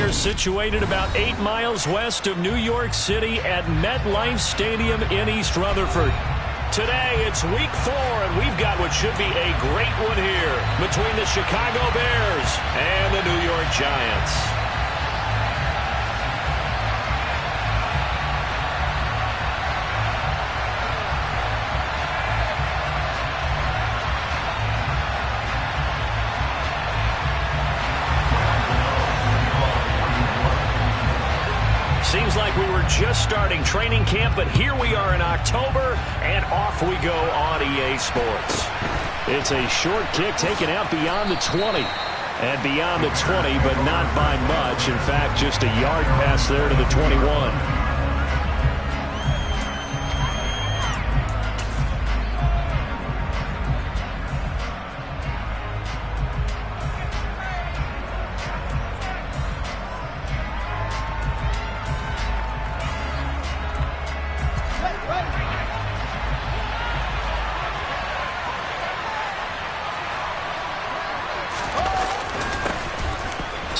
They're situated about 8 miles west of New York City at MetLife Stadium in East Rutherford. Today, it's week 4, and we've got what should be a great one here between the Chicago Bears and the New York Giants. Seems like we were just starting training camp, but here we are in October, and off we go on EA Sports. It's a short kick taken out beyond the 20. And beyond the 20, but not by much. In fact, just a yard pass there to the 21.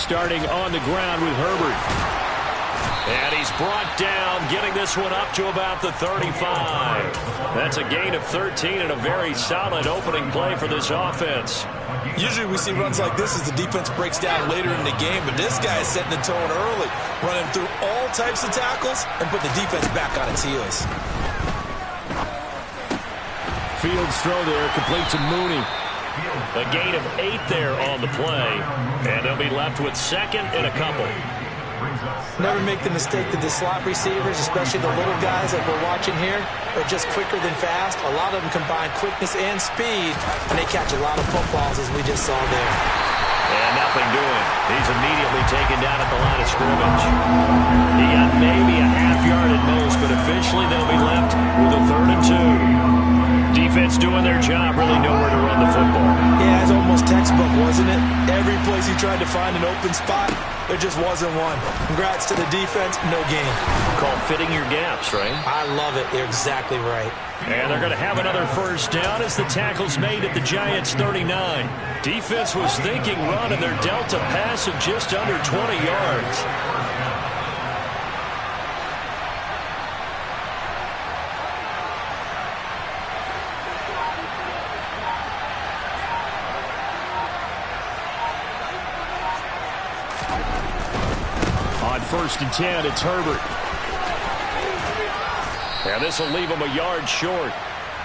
Starting on the ground with Herbert. And he's brought down, getting this one up to about the 35. That's a gain of 13 and a very solid opening play for this offense. Usually we see runs like this as the defense breaks down later in the game, but this guy is setting the tone early, running through all types of tackles and put the defense back on its heels. Fields throw there, complete to Mooney. A gain of 8 there on the play, and they'll be left with second and a couple. Never make the mistake that the slot receivers, especially the little guys that we're watching here, are just quicker than fast. A lot of them combine quickness and speed, and they catch a lot of footballs, as we just saw there. And nothing doing. He's immediately taken down at the line of scrimmage. He got maybe a half yard at most, but officially they'll be left with a 3rd and 2. Defense doing their job, really nowhere to run the football. Yeah, it's almost textbook, wasn't it? Every place he tried to find an open spot, there just wasn't one. Congrats to the defense, no gain. Called fitting your gaps, right? I love it. You're exactly right. And they're going to have another first down as the tackle's made at the Giants' 39. Defense was thinking run, and they're dealt a pass of just under 20 yards. On 1st and 10, it's Herbert. And this will leave him a yard short.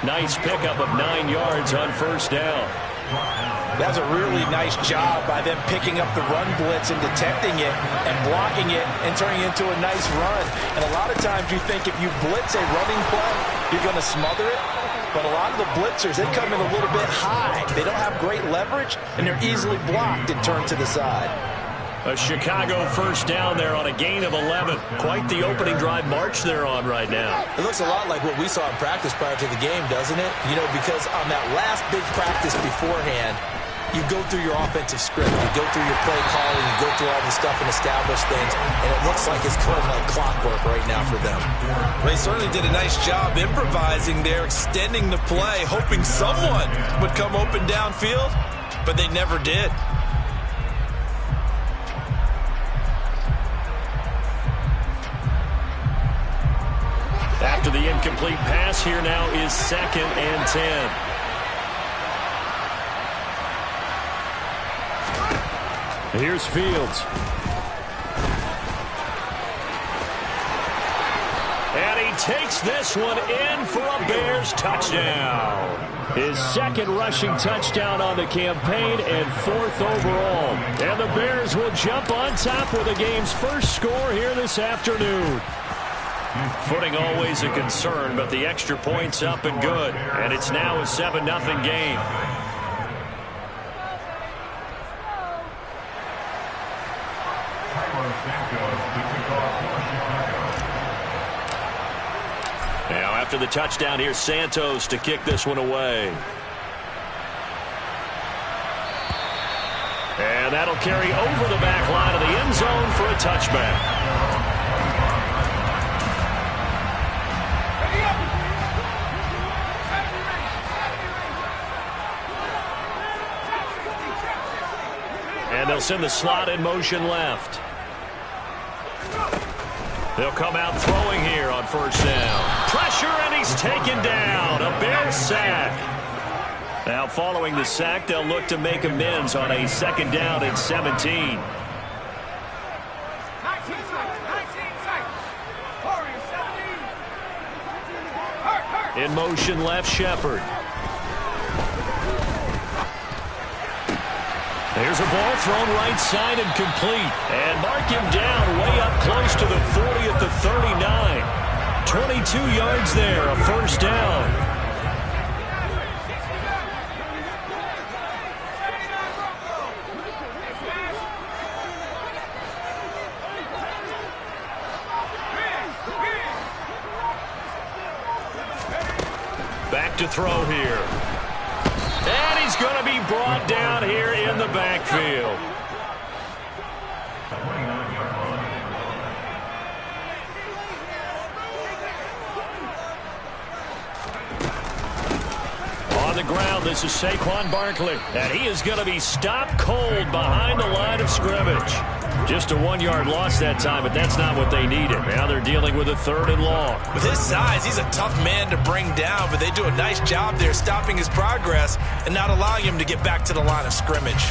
Nice pickup of 9 yards on 1st down. That's a really nice job by them picking up the run blitz and detecting it and blocking it and turning it into a nice run. And a lot of times you think if you blitz a running play, you're going to smother it. But a lot of the blitzers, they come in a little bit high. They don't have great leverage, and they're easily blocked and turned to the side. A Chicago first down there on a gain of 11. Quite the opening drive march they're on right now. It looks a lot like what we saw in practice prior to the game, doesn't it? You know, because on that last big practice beforehand, you go through your offensive script, you go through your play calling, you go through all the stuff and establish things, and it looks like it's going like clockwork right now for them. They certainly did a nice job improvising there, extending the play, hoping someone would come open downfield, but they never did. After the incomplete pass, here now is 2nd and 10. Here's Fields. And he takes this one in for a Bears touchdown. His 2nd rushing touchdown on the campaign and 4th overall. And the Bears will jump on top with the game's first score here this afternoon. Footing always a concern, but the extra point's up and good. And it's now a 7-0 game. Now after the touchdown, here's Santos to kick this one away. And that'll carry over the back line of the end zone for a touchback. And they'll send the slot in motion left. They'll come out throwing here on first down. Pressure, and he's taken down. A Bears sack. Now following the sack, they'll look to make amends on a second down and 17. In motion left, Shepard. There's a ball thrown right side and complete. And mark him down way up close to the 40 at the 39. 22 yards there, a first down. Back to throw here. And he's going to be brought down here in the backfield. On the ground, this is Saquon Barkley. And he is going to be stopped cold behind the line of scrimmage. Just a 1-yard loss that time, but that's not what they needed. Now they're dealing with a 3rd and long. With his size, he's a tough man to bring down, but they do a nice job there stopping his progress and not allowing him to get back to the line of scrimmage.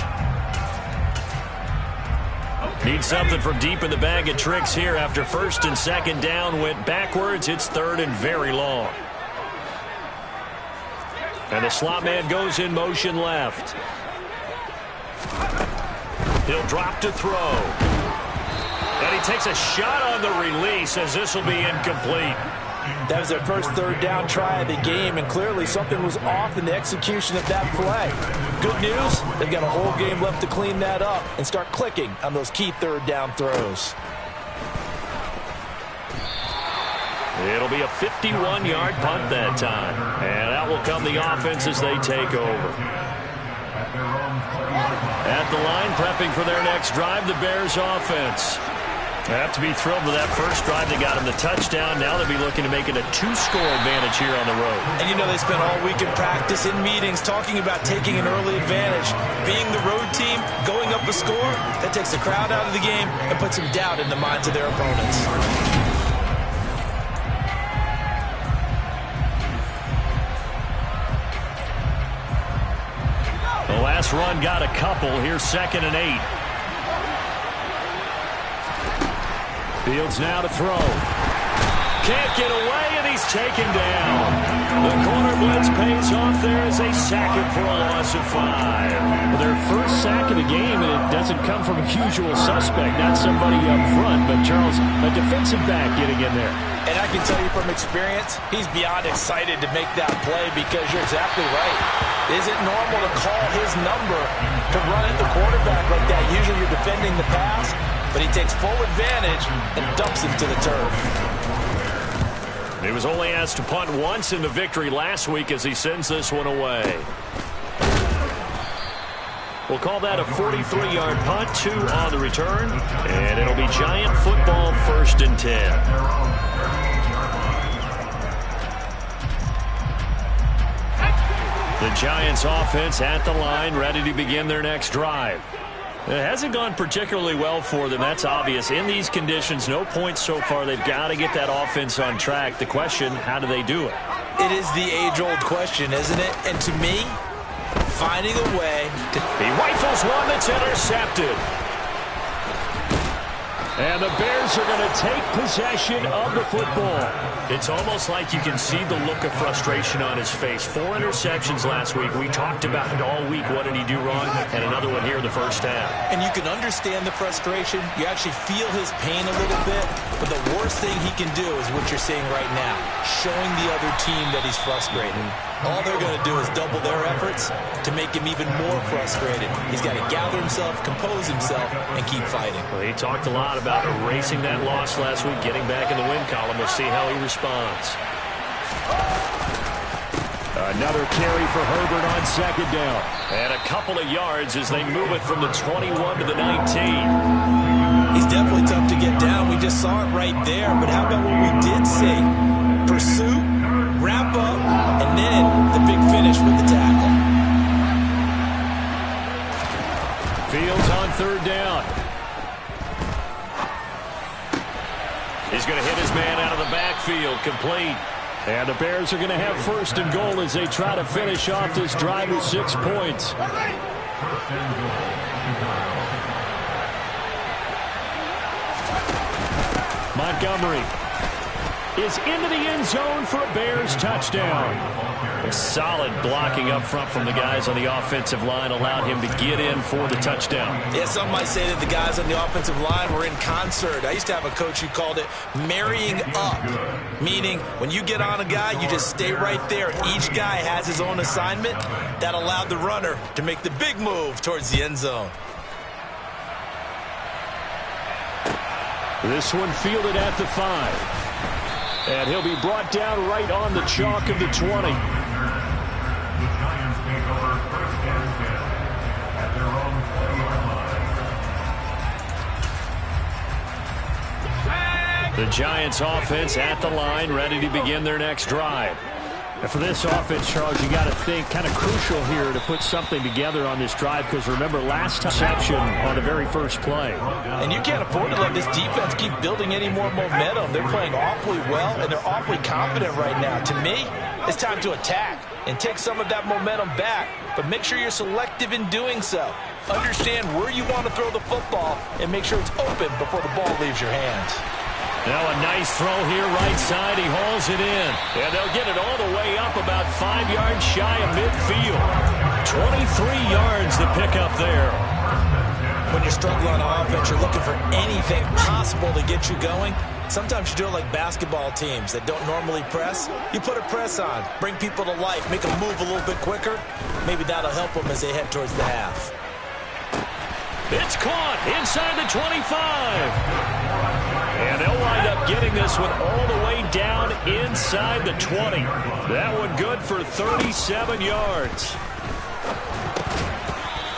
Need something from deep in the bag of tricks here after 1st and 2nd down went backwards. It's 3rd and very long. And the slot man goes in motion left. He'll drop to throw. And he takes a shot on the release as this will be incomplete. That was their first 3rd down try of the game, and clearly something was off in the execution of that play. Good news, they've got a whole game left to clean that up and start clicking on those key 3rd down throws. It'll be a 51-yard punt that time. And out will come the offense as they take over. At the line, prepping for their next drive, the Bears offense. They have to be thrilled with that first drive. They got him the touchdown. Now they'll be looking to make it a 2-score advantage here on the road. And you know they spent all week in practice, in meetings, talking about taking an early advantage. Being the road team, going up a score, that takes the crowd out of the game and puts some doubt in the minds of their opponents. The last run got a couple. Here's 2nd and 8. Fields now to throw. Can't get away, and he's taken down. The corner blitz pays off there as they sack him for a loss of 5. Their first sack of the game, and it doesn't come from a usual suspect. Not somebody up front, but Charles, a defensive back getting in there. And I can tell you from experience, he's beyond excited to make that play because you're exactly right. Is it normal to call his number to run at the quarterback like that? Usually you're defending the pass, but he takes full advantage and dumps him to the turf. He was only asked to punt once in the victory last week as he sends this one away. We'll call that a 43-yard punt, 2 on the return, and it'll be Giant football 1st and 10. The Giants offense at the line, ready to begin their next drive. It hasn't gone particularly well for them. That's obvious. In these conditions, no points so far. They've got to get that offense on track. The question, how do they do it? It is the age-old question, isn't it? And to me, finding a way to... He rifles one that's intercepted. And the Bears are going to take possession of the football. It's almost like you can see the look of frustration on his face. 4 interceptions last week. We talked about it all week. What did he do wrong? And another one here in the first half. And you can understand the frustration. You actually feel his pain a little bit. But the worst thing he can do is what you're seeing right now, showing the other team that he's frustrated. All they're going to do is double their efforts to make him even more frustrated. He's got to gather himself, compose himself, and keep fighting. Well, he talked a lot about erasing that loss last week, getting back in the win column. We'll see how he responds. Another carry for Herbert on 2nd down. And a couple of yards as they move it from the 21 to the 19. He's definitely tough to get down. We just saw it right there. But how about what we did see? Pursuit, wrap up, and then the big finish with the tackle. Fields on 3rd down. He's going to hit his man out of the backfield, complete. And the Bears are going to have first and goal as they try to finish off this drive with 6 points. Montgomery is into the end zone for a Bears touchdown. Solid blocking up front from the guys on the offensive line allowed him to get in for the touchdown. Yeah, some might say that the guys on the offensive line were in concert. I used to have a coach who called it marrying up, meaning when you get on a guy, you just stay right there. Each guy has his own assignment. That allowed the runner to make the big move towards the end zone. This one fielded at the 5. And he'll be brought down right on the chalk of the 20. The Giants offense at the line, ready to begin their next drive. And for this offense, Charles, you got to think kind of crucial here to put something together on this drive, because remember last time reception on the very first play. And you can't afford to let this defense keep building any more momentum. They're playing awfully well, and they're awfully confident right now. To me, it's time to attack and take some of that momentum back, but make sure you're selective in doing so. Understand where you want to throw the football and make sure it's open before the ball leaves your hands. Now a nice throw here right side. He hauls it in. And they'll get it all the way up about 5 yards shy of midfield. 23 yards to pick up there. When you're struggling on offense, you're looking for anything possible to get you going. Sometimes you do it like basketball teams that don't normally press. You put a press on, bring people to life, make them move a little bit quicker. Maybe that'll help them as they head towards the half. It's caught inside the 25. And they'll wind up getting this one all the way down inside the 20. That one good for 37 yards.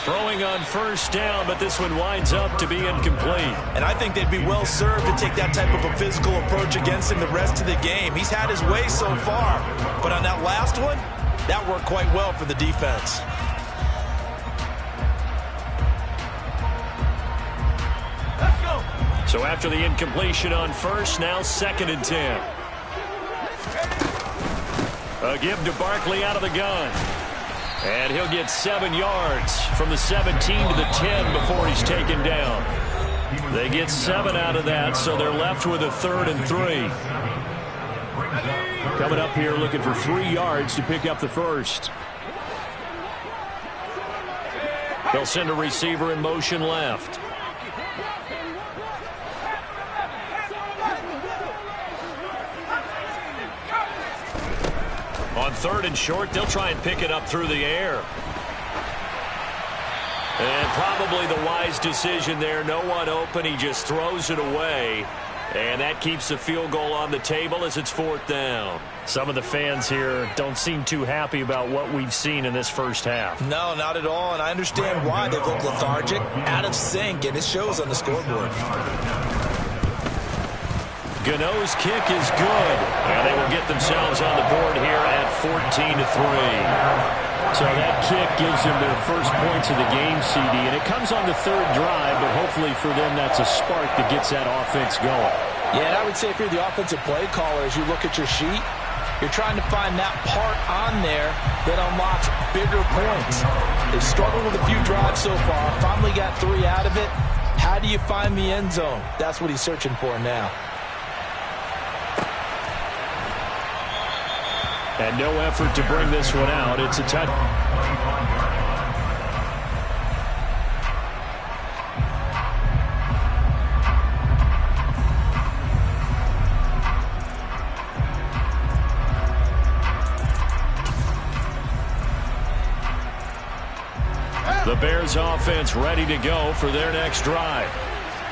Throwing on first down, but this one winds up to be incomplete. And I think they'd be well served to take that type of a physical approach against him the rest of the game. He's had his way so far, but on that last one, that worked quite well for the defense. So after the incompletion on first, now 2nd and 10. A give to Barkley out of the gun. And he'll get 7 yards from the 17 to the 10 before he's taken down. They get 7 out of that, so they're left with a 3rd and 3. Coming up here looking for 3 yards to pick up the first. They'll send a receiver in motion left. On 3rd and short, they'll try and pick it up through the air. And probably the wise decision there. No one open. He just throws it away. And that keeps the field goal on the table as it's 4th down. Some of the fans here don't seem too happy about what we've seen in this first half. No, not at all. And I understand why. They look lethargic, out of sync, and it shows on the scoreboard. Gano's kick is good. And they will get themselves on the board here at 14-3. So that kick gives them their first points of the game, CD. And it comes on the 3rd drive, but hopefully for them that's a spark that gets that offense going. Yeah, and I would say if you're the offensive play caller, as you look at your sheet, you're trying to find that part on there that unlocks bigger points. They've struggled with a few drives so far. Finally got 3 out of it. How do you find the end zone? That's what he's searching for now. And no effort to bring this one out. It's a touch. The Bears offense ready to go for their next drive.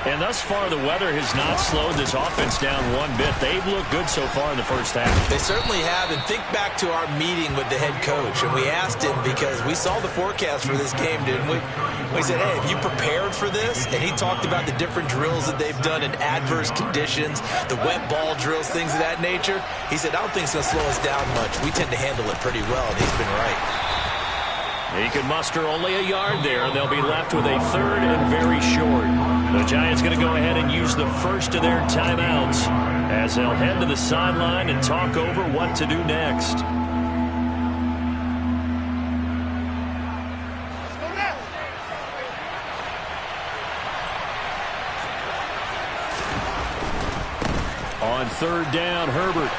And thus far, the weather has not slowed this offense down one bit. They've looked good so far in the first half. They certainly have. And think back to our meeting with the head coach. And we asked him, because we saw the forecast for this game, didn't we? We said, hey, have you prepared for this? And he talked about the different drills that they've done in adverse conditions, the wet ball drills, things of that nature. He said, I don't think it's going to slow us down much. We tend to handle it pretty well, and he's been right. He can muster only a yard there, and they'll be left with a 3rd and very short. The Giants going to go ahead and use the first of their timeouts. as they'll head to the sideline and talk over what to do next. On third down, Herbert.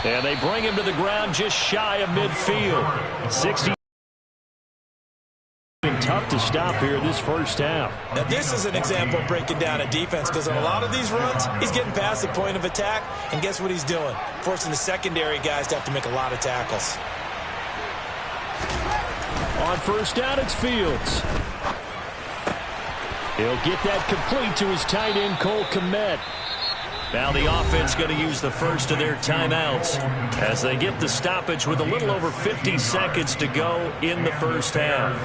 And they bring him to the ground just shy of midfield. 60. Tough to stop here this first half. Now this is an example of breaking down a defense, because on a lot of these runs, he's getting past the point of attack, and guess what he's doing? Forcing the secondary guys to have to make a lot of tackles. On first down, it's Fields. He'll get that complete to his tight end, Cole Kmet. Now the offense going to use the first of their timeouts as they get the stoppage with a little over 50 seconds to go in the first half.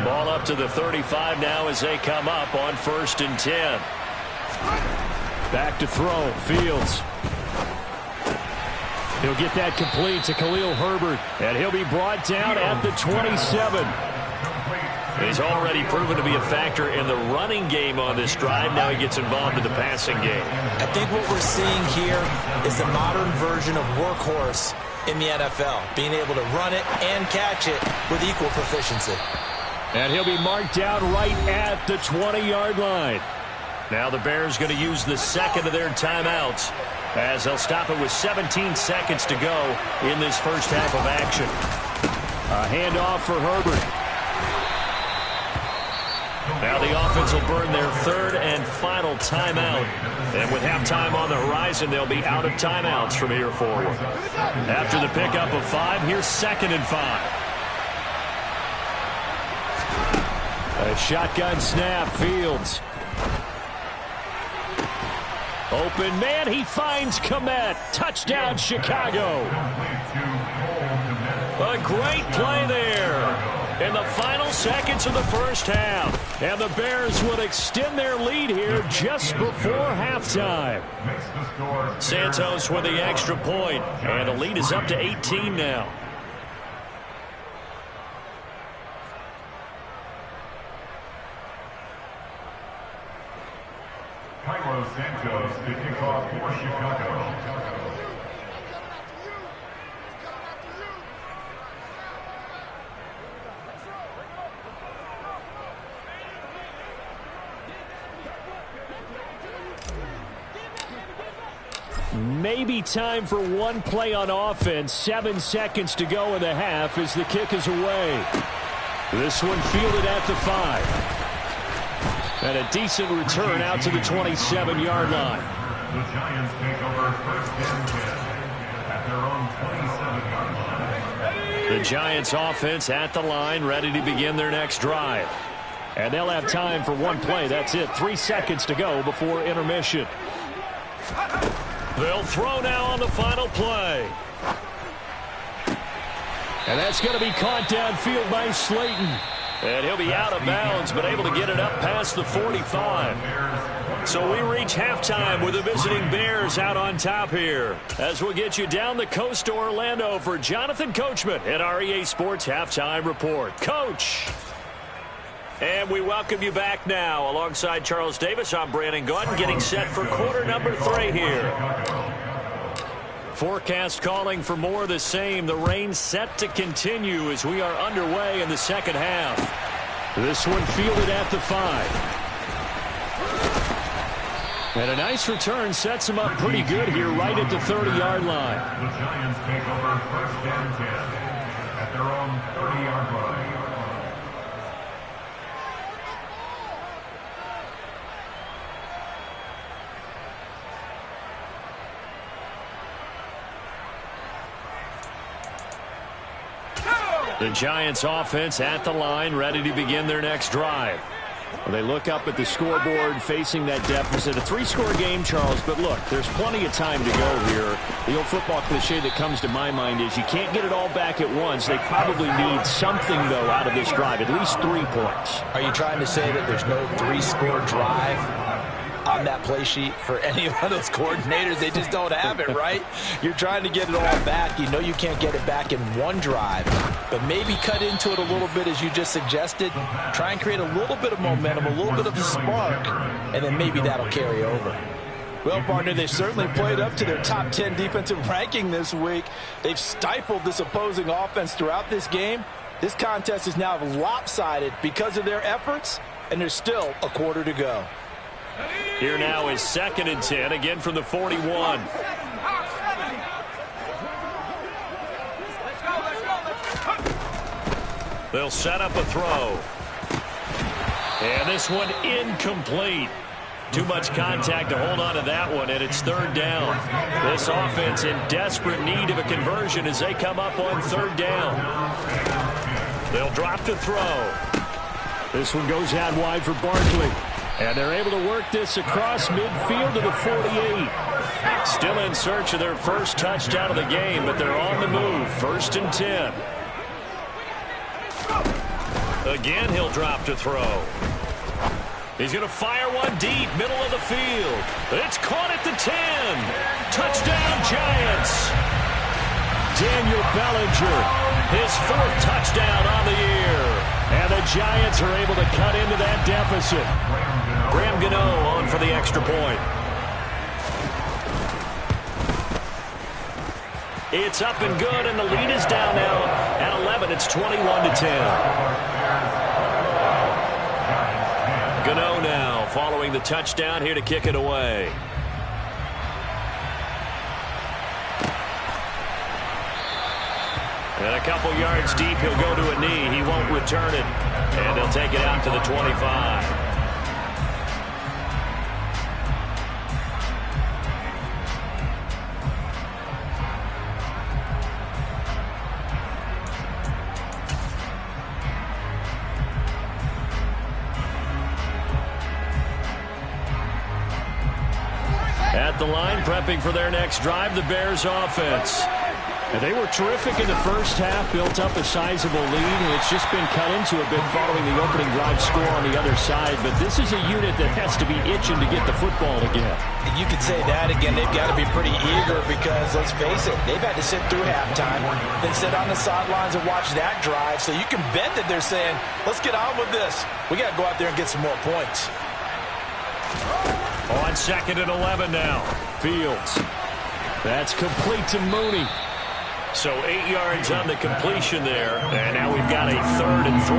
Ball up to the 35 now as they come up on 1st and 10. Back to throw, Fields. He'll get that complete to Khalil Herbert, and he'll be brought down at the 27. He's already proven to be a factor in the running game on this drive. Now he gets involved in the passing game. I think what we're seeing here is the modern version of workhorse in the NFL, being able to run it and catch it with equal proficiency. And he'll be marked down right at the 20-yard line. Now the Bears going to use the second of their timeouts as they'll stop it with 17 seconds to go in this first half of action. A handoff for Herbert. Now the offense will burn their third and final timeout. And with halftime on the horizon, they'll be out of timeouts from here forward. After the pickup of 5, here's 2nd and 5. A shotgun snap, Fields. Open man, he finds Kmet. Touchdown, Chicago. A great play there in the final seconds of the first half. And the Bears would extend their lead here just before halftime. Santos with the extra point, and the lead is up to 18 now. Carlos Santos to kick off for Chicago. Maybe time for one play on offense. 7 seconds to go in the half as the kick is away. This one fielded at the 5. And a decent return out to the 27-yard line. The Giants take over 1st and 10 at their own 27-yard line. The Giants offense at the line, ready to begin their next drive. And they'll have time for one play. That's it. 3 seconds to go before intermission. They'll throw now on the final play. And that's going to be caught downfield by Slayton. And he'll be out of bounds, but able to get it up past the 45. So we reach halftime with the visiting Bears out on top here. As we'll get you down the coast to Orlando for Jonathan Coachman at our EA Sports Halftime Report. Coach! And we welcome you back now. Alongside Charles Davis, I'm Brandon Gunn, getting set for quarter number 3 here. Forecast calling for more of the same. The rain set to continue as we are underway in the second half. This one fielded at the 5. And a nice return sets him up pretty good here right at the 30-yard line. The Giants take over 1st and 10 at their own 30-yard line. The Giants offense at the line, ready to begin their next drive. Well, they look up at the scoreboard facing that deficit. A 3-score game, Charles, but look, there's plenty of time to go here. The old football cliche that comes to my mind is you can't get it all back at once. They probably need something, though, out of this drive, at least 3 points. Are you trying to say that there's no 3-score drive? on that play sheet for any of those coordinators. They just don't have it, right? You're trying to get it all back. You know you can't get it back in one drive, but maybe cut into it a little bit as you just suggested. Try and create a little bit of momentum, a little bit of a spark, and then maybe that'll carry over. Well, partner, they certainly played up to their top 10 defensive ranking this week. They've stifled this opposing offense throughout this game. This contest is now lopsided because of their efforts, and there's still a quarter to go. Here now is 2nd and 10, again from the 41. They'll set up a throw. And this one incomplete. Too much contact to hold on to that one, and it's 3rd down. This offense in desperate need of a conversion as they come up on 3rd down. They'll drop to throw. This one goes out wide for Barkley. And they're able to work this across midfield to the 48. Still in search of their first touchdown of the game, but they're on the move. 1st and 10. Again, he'll drop to throw. He's going to fire one deep, middle of the field. It's caught at the 10. Touchdown, Giants. Daniel Bellinger, his 4th touchdown on the year. And the Giants are able to cut into that deficit. Graham Gano on for the extra point. It's up and good, and the lead is down now at 11. It's 21-10. Gano now following the touchdown here to kick it away. And a couple yards deep, he'll go to a knee. He won't return it. And they'll take it out to the 25. At the line, prepping for their next drive, the Bears offense. And they were terrific in the first half, built up a sizable lead, and it's just been cut into a bit following the opening drive score on the other side. But this is a unit that has to be itching to get the football again. You could say that again. They've got to be pretty eager because, let's face it, they've had to sit through halftime, then sit on the sidelines and watch that drive. So you can bet that they're saying, let's get on with this. We got to go out there and get some more points. On 2nd and 11 now. Fields. That's complete to Mooney. So 8 yards on the completion there. And now we've got a 3rd and 3.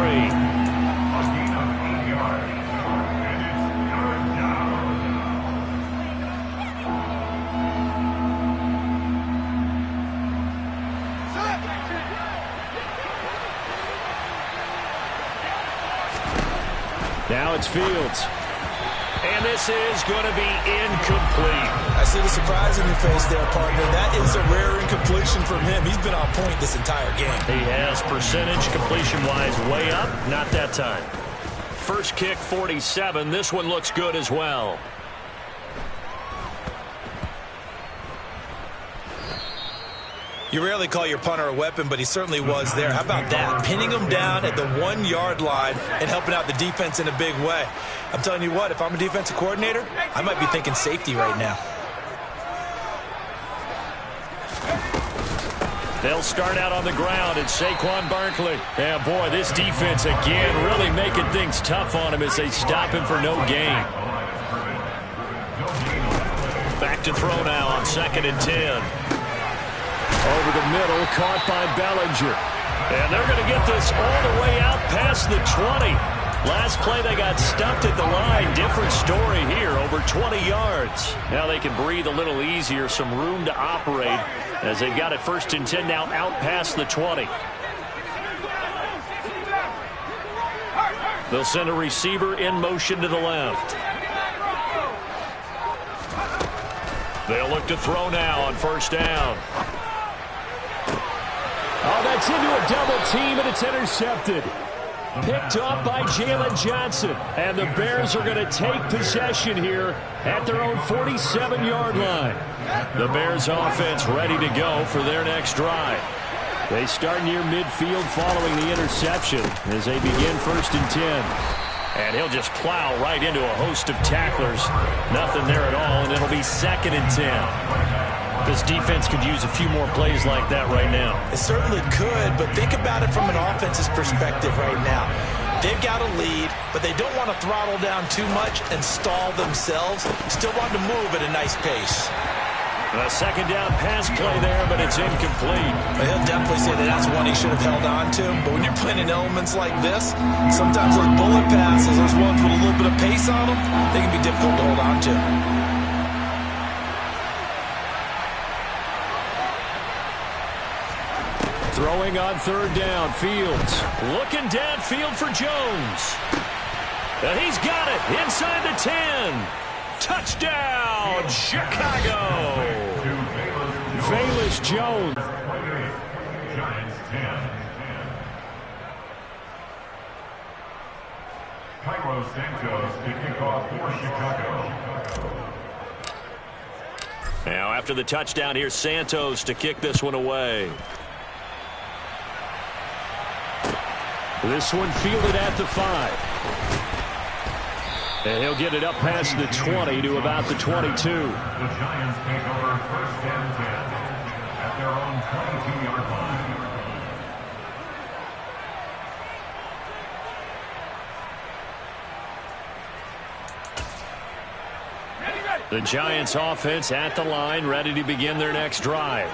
Now it's Fields. And this is going to be incomplete. I see the surprise in your face there, partner. That is a rare incompletion from him. He's been on point this entire game. He has percentage completion-wise way up. Not that time. First kick, 47. This one looks good as well. You rarely call your punter a weapon, but he certainly was there. How about that? Pinning him down at the 1-yard line and helping out the defense in a big way. I'm telling you what, if I'm a defensive coordinator, I might be thinking safety right now. They'll start out on the ground, and Saquon Barkley. Yeah, boy, this defense again really making things tough on him as they stop him for no gain. Back to throw now on 2nd and 10. Over the middle, caught by Bellinger. And they're going to get this all the way out past the 20. Last play, they got stuffed at the line. Different story here, over 20 yards. Now they can breathe a little easier, some room to operate as they've got it 1st and 10 now out past the 20. They'll send a receiver in motion to the left. They'll look to throw now on 1st down. Oh, that's into a double team, and it's intercepted. Picked off by Jalen Johnson. And the Bears are going to take possession here at their own 47-yard line. The Bears offense ready to go for their next drive. They start near midfield following the interception as they begin 1st and 10. And he'll just plow right into a host of tacklers. Nothing there at all, and it'll be 2nd and 10. This defense could use a few more plays like that right now. It certainly could, but think about it from an offense's perspective right now. They've got a lead, but they don't want to throttle down too much and stall themselves. Still want to move at a nice pace. A 2nd down pass play there, but it's incomplete. He'll definitely say that that's one he should have held on to. But when you're playing in elements like this, sometimes those bullet passes, those ones with a little bit of pace on them, they can be difficult to hold on to. Throwing on 3rd down, Fields. Looking downfield for Jones. And he's got it inside the 10. Touchdown, Chicago. Velus Jones. Giants 10. Cairo Santos to kick off for Chicago. Now after the touchdown, here's Santos to kick this one away. This one fielded at the 5. And he'll get it up past the 20 to about the 22. The Giants take over 1st and 10 at their own 22-yard line. The Giants offense at the line, ready to begin their next drive.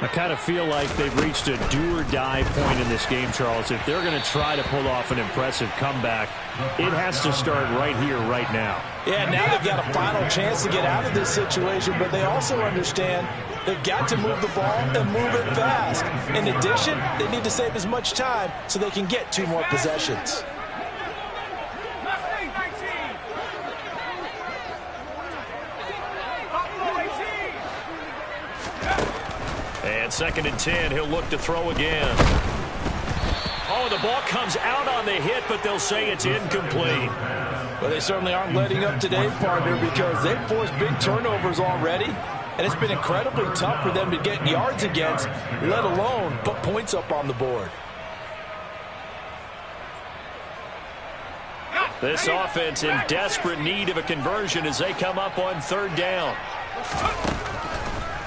I kind of feel like they've reached a do-or-die point in this game, Charles. If they're going to try to pull off an impressive comeback, it has to start right here, right now. Yeah, now they've got a final chance to get out of this situation, but they also understand they've got to move the ball and move it fast. In addition, they need to save as much time so they can get 2 more possessions. And 2nd and 10, he'll look to throw again. Oh, the ball comes out on the hit, but they'll say it's incomplete. Well, they certainly aren't letting up today, partner, because they've forced big turnovers already, and it's been incredibly tough for them to get yards against, let alone put points up on the board. This offense in desperate need of a conversion as they come up on 3rd down.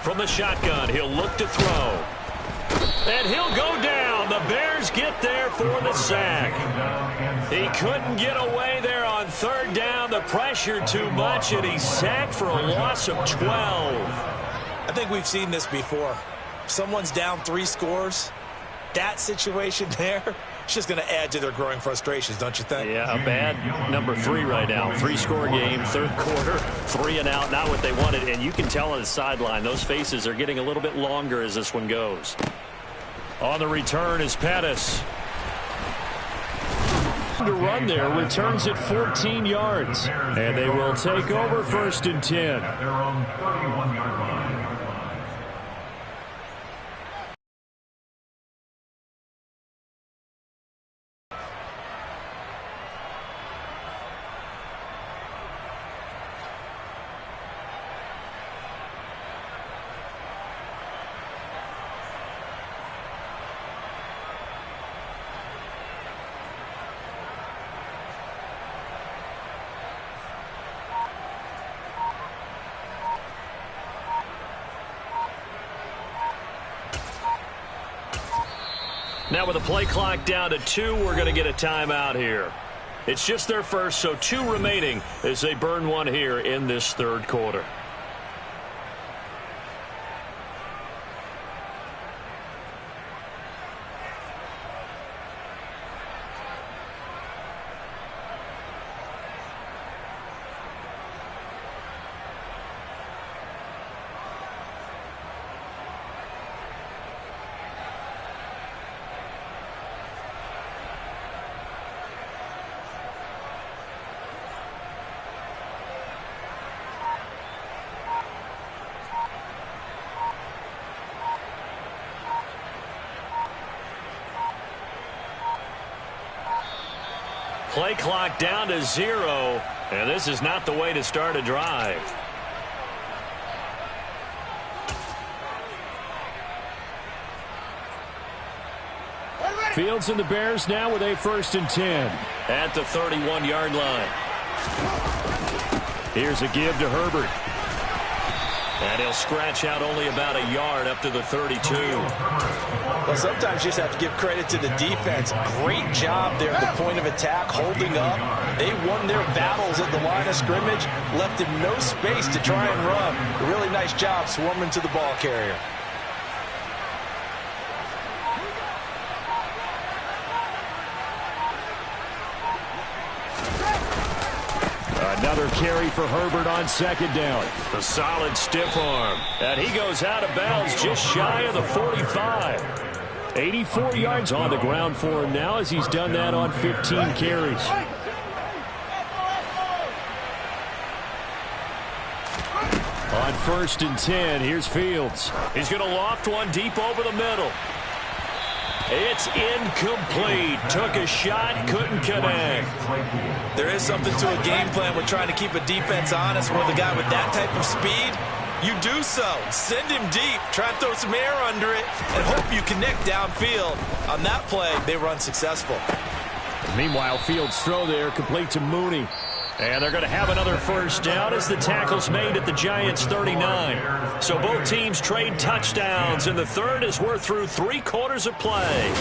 From the shotgun, he'll look to throw. And he'll go down. The Bears get there for the sack. He couldn't get away there on 3rd down. The pressure too much, and he's sacked for a loss of 12. I think we've seen this before. If someone's down 3 scores, that situation there, it's just going to add to their growing frustrations, don't you think? Yeah, a bad number 3 right now. 3-score game, 3rd quarter, 3 and out, not what they wanted. And you can tell on the sideline, those faces are getting a little bit longer as this one goes. On the return is Pettis. The run there returns at 14 yards. And they will take over 1st and 10. At their own 31-yard line. Now with the play clock down to 2, we're going to get a timeout here. It's just their first, so 2 remaining as they burn one here in this 3rd quarter. Play clock down to 0, and this is not the way to start a drive. Fields and the Bears now with a 1st and 10 at the 31-yard line. Here's a give to Herbert. And he'll scratch out only about a yard up to the 32. Well, sometimes you just have to give credit to the defense. Great job there at the point of attack, holding up. They won their battles at the line of scrimmage, left him no space to try and run. A really nice job swarming to the ball carrier. Another carry for Herbert on 2nd down. A solid stiff arm. And he goes out of bounds just shy of the 45. 84 yards on the ground for him now as he's done that on 15 carries. On 1st and 10, here's Fields. He's going to loft one deep over the middle. It's incomplete. Took a shot, couldn't connect. There is something to a game plan with trying to keep a defense honest with a guy with that type of speed. You do so. Send him deep. Try and throw some air under it and hope you connect downfield. On that play, they were unsuccessful. Meanwhile, Fields' throw there complete to Mooney. And they're going to have another 1st down as the tackle's made at the Giants' 39. So both teams trade touchdowns, and the third as we're through 3 quarters of play.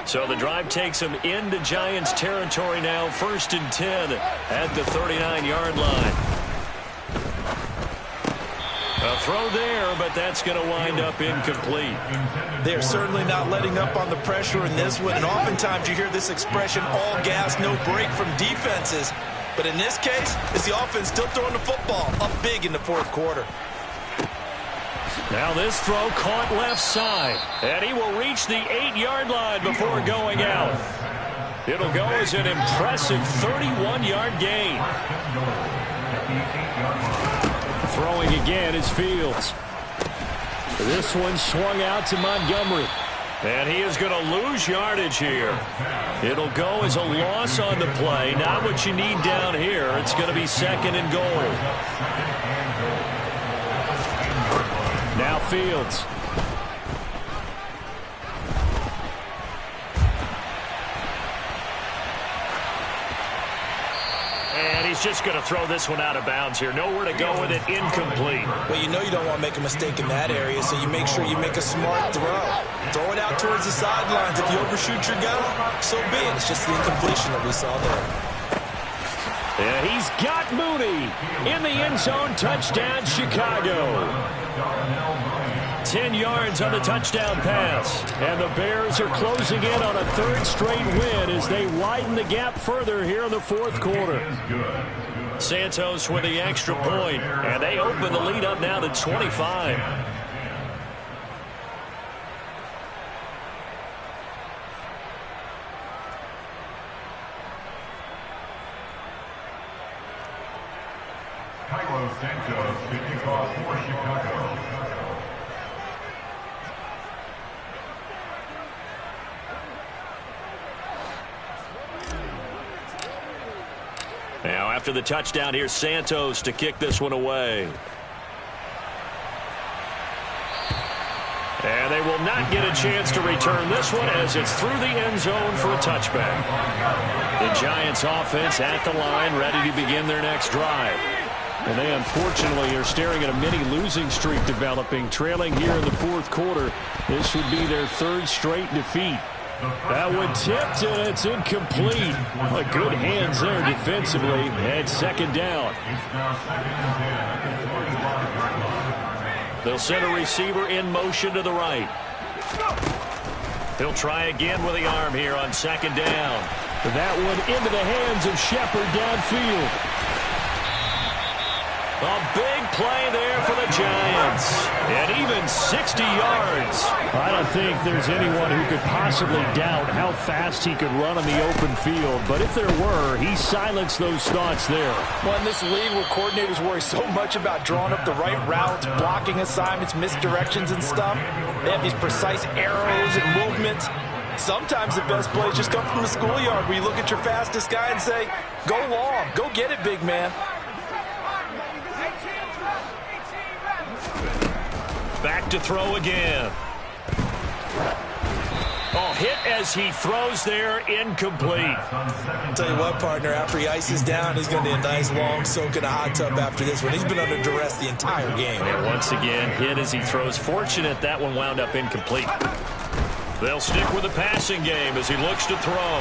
So the drive takes them into Giants territory now. 1st and 10 at the 39-yard line. A throw there, but that's going to wind up incomplete. They're certainly not letting up on the pressure in this one, and oftentimes you hear this expression, all gas, no break from defenses. But in this case, it's the offense still throwing the football up big in the 4th quarter. Now this throw caught left side, and he will reach the 8-yard line before going out. It'll go as an impressive 31-yard gain. Throwing again is Fields. This one swung out to Montgomery. And he is going to lose yardage here. It'll go as a loss on the play. Not what you need down here. It's going to be 2nd and goal. Now Fields. And he's just going to throw this one out of bounds here. Nowhere to go with it. Incomplete. Well, you know you don't want to make a mistake in that area, so you make sure you make a smart throw. Throw it out towards the sidelines. If you overshoot your guy, so be it. It's just the incompletion that we saw there. And he's got Mooney in the end zone. Touchdown, Chicago. 10 yards on the touchdown pass. And the Bears are closing in on a 3rd straight win as they widen the gap further here in the 4th quarter. Santos with the extra point, and they open the lead up now to 25. Santos to kick off for Chicago. Now after the touchdown, here's Santos to kick this one away. And they will not get a chance to return this one as it's through the end zone for a touchback. The Giants offense at the line, ready to begin their next drive. And they unfortunately are staring at a mini losing streak developing, trailing here in the 4th quarter. This would be their 3rd straight defeat. That one tipped, and it's incomplete. Good hands there defensively, and 2nd down. They'll send a receiver in motion to the right. He'll try again with the arm here on 2nd down. That one into the hands of Shepard downfield. A big play there for the Giants. And even 60 yards. I don't think there's anyone who could possibly doubt how fast he could run on the open field. But if there were, he silenced those thoughts there. Well, in this league where coordinators worry so much about drawing up the right routes, blocking assignments, misdirections and stuff, they have these precise arrows and movements. Sometimes the best plays just come from the schoolyard where you look at your fastest guy and say, go long, go get it, big man. back to throw again. Oh, hit as he throws there, incomplete. Tell you what, partner, after he ices down, he's going to need a nice long soak in a hot tub after this one. He's been under duress the entire game. And once again, hit as he throws. Fortunate that one wound up incomplete. They'll stick with the passing game as he looks to throw.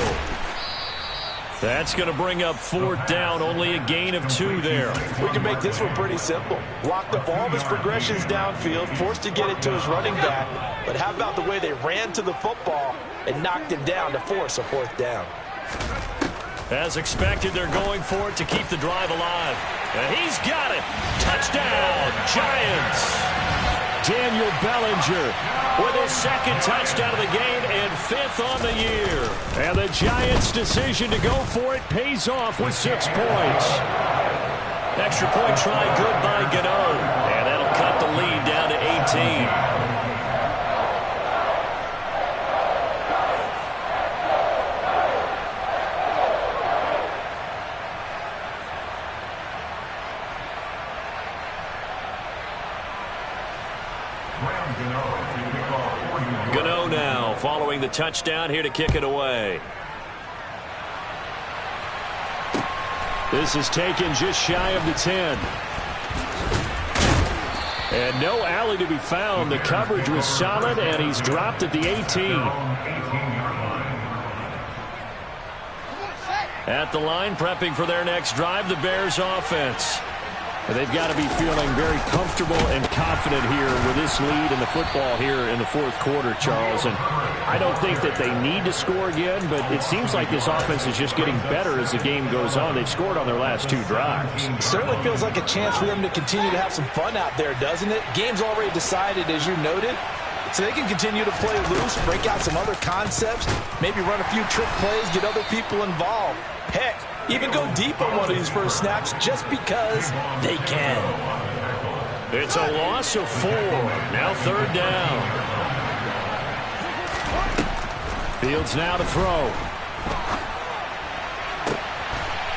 That's going to bring up 4th down, only a gain of 2 there. We can make this one pretty simple. Blocked up all of his progressions downfield, forced to get it to his running back. But how about the way they ran to the football and knocked him down to force a 4th down? As expected, they're going for it to keep the drive alive. And he's got it. Touchdown, Giants. Daniel Bellinger with his 2nd touchdown of the game and 5th on the year. And the Giants' decision to go for it pays off with 6 points. Extra point try good by Gano. And that'll cut the lead down to 18. Gano now following the touchdown here to kick it away. This is taken just shy of the 10. And no alley to be found. The coverage was solid, and he's dropped at the 18. At the line, prepping for their next drive, the Bears offense. They've got to be feeling very comfortable and confident here with this lead in the football here in the 4th quarter, Charles. And I don't think that they need to score again, but it seems like this offense is just getting better as the game goes on. They've scored on their last 2 drives. Certainly feels like a chance for them to continue to have some fun out there, doesn't it? Game's already decided, as you noted. So they can continue to play loose, break out some other concepts, maybe run a few trick plays, get other people involved. Heck, even go deep on one of these first snaps just because they can. It's a loss of 4. Now 3rd down. Fields now to throw.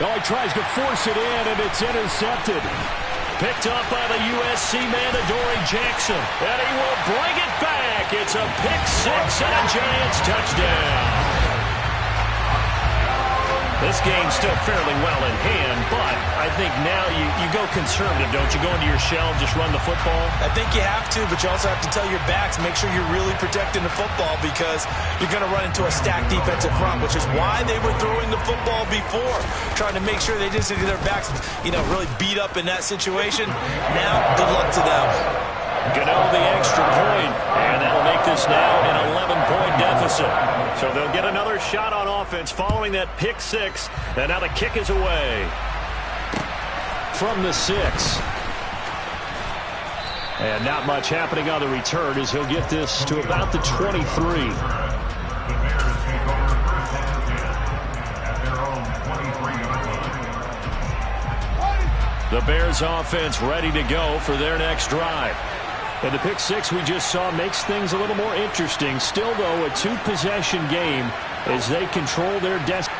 Oh, he tries to force it in, and it's intercepted. Picked up by the USC man, Adoree Jackson. And he will bring it back. It's a pick 6 and a Giants touchdown. This game's still fairly well in hand, but I think now you go conservative, don't you? Go into your shell, just run the football? I think you have to, but you also have to tell your backs, make sure you're really protecting the football because you're going to run into a stacked defensive front, which is why they were throwing the football before, trying to make sure they didn't get their backs, really beat up in that situation. Now, good luck to them. Gano the extra point, and that'll make this now an 11-point deficit. So they'll get another shot on offense following that pick 6, and now the kick is away. From the 6. And not much happening on the return as he'll get this to about the 23. The Bears take over first and 10 at their own 23-yard line. The Bears offense ready to go for their next drive. And the pick 6 we just saw makes things a little more interesting. Still, though, a 2-possession game as they control their destiny.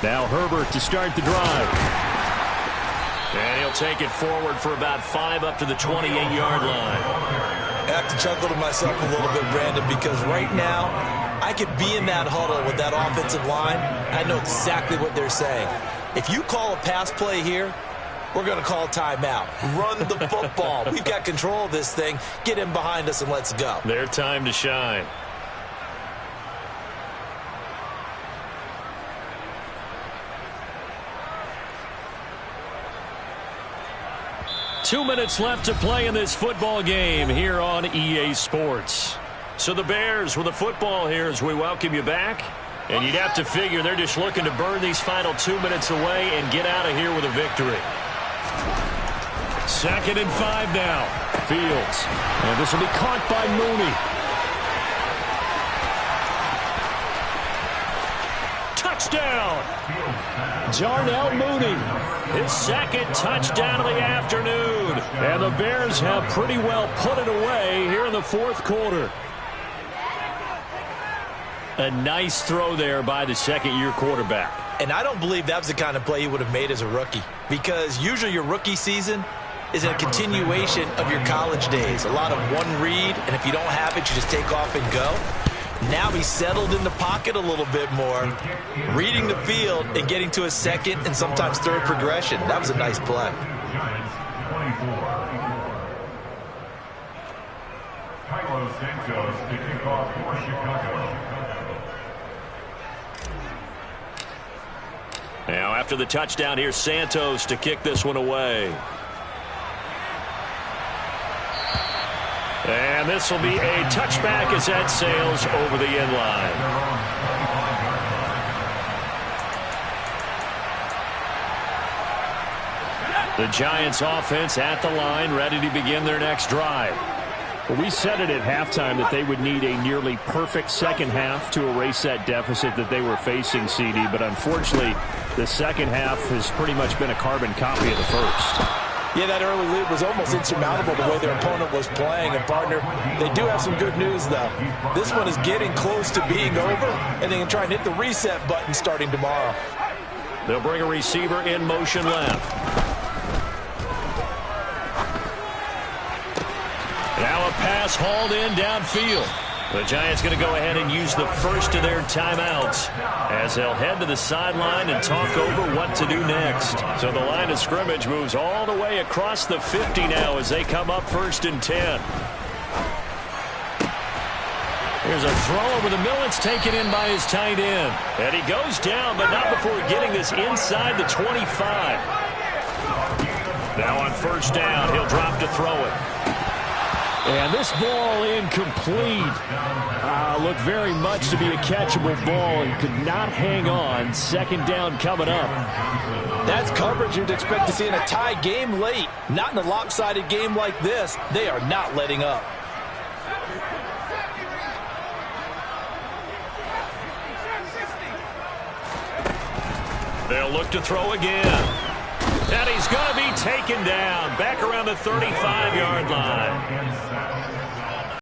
Now Herbert to start the drive. And he'll take it forward for about 5 up to the 28-yard line. I have to chuckle to myself a little bit, Brandon, because right now I could be in that huddle with that offensive line. I know exactly what they're saying. If you call a pass play here, we're going to call timeout. Run the football. We've got control of this thing. Get in behind us and let's go. Their time to shine. Two minutes left to play in this football game here on EA Sports. So the Bears with the football here as we welcome you back. And you'd have to figure they're just looking to burn these final 2 minutes away and get out of here with a victory. 2nd and 5 now. Fields. And this will be caught by Mooney. Touchdown! Darnell Mooney. His 2nd touchdown of the afternoon. And the Bears have pretty well put it away here in the 4th quarter. A nice throw there by the second-year quarterback. And I don't believe that was the kind of play he would have made as a rookie, because usually your rookie season is a continuation of your college days. A lot of one read, and if you don't have it, you just take off and go. Now he's settled in the pocket a little bit more, reading the field and getting to a second and sometimes third progression. That was a nice play. Carlos Santos to kick off for Chicago. Now after the touchdown, here's Santos to kick this one away. And this will be a touchback as that sails over the end line. The Giants offense at the line, ready to begin their next drive. Well, we said it at halftime that they would need a nearly perfect second half to erase that deficit that they were facing, CD. But unfortunately, the second half has pretty much been a carbon copy of the first. Yeah, that early lead was almost insurmountable the way their opponent was playing. And, partner, they do have some good news, though. This one is getting close to being over, and they can try and hit the reset button starting tomorrow. They'll bring a receiver in motion left. Now a pass hauled in downfield. The Giants going to go ahead and use the first of their timeouts as they'll head to the sideline and talk over what to do next. So the line of scrimmage moves all the way across the 50 now as they come up 1st and 10. Here's a throw over the middle. It's taken in by his tight end. And he goes down, but not before getting this inside the 25. Now on 1st down, he'll drop to throw it. And this ball incomplete. Looked very much to be a catchable ball and could not hang on. 2nd down coming up. That's coverage you'd expect to see in a tie game late. Not in a lopsided game like this. They are not letting up. They'll look to throw again. And he's going to be taken down back around the 35-yard line.